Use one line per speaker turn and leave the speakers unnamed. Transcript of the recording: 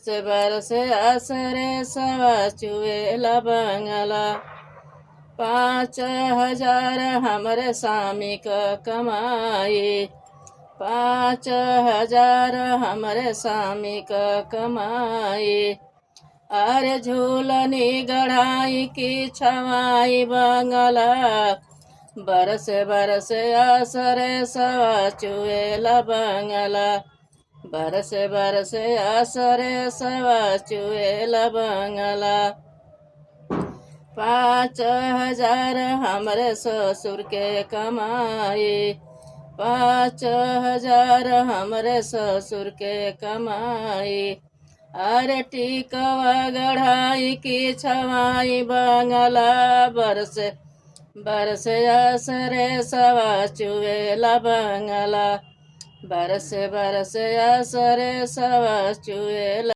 से बरस आसरे सवा चुएला बंगला। 5,000 हमरे स्वामी क कमाई। 5,000 हमरे स्वामी क कमाई। अरे झूलनी गढ़ाई की छवाई बंगला। बरस बरस आसरे सवा चुएला बंगला। बरस बरस आसरे सवा चुएला बंगला। 5,000 हमरे ससुर के कमाई। 5,000 हमरे ससुर के कमाई। अरे टिकवा गढ़ाई की छवाई बंगला। बरस बरस आसरे सवा चुएला बंगला। बरस बरस आसरे सवा चुएला।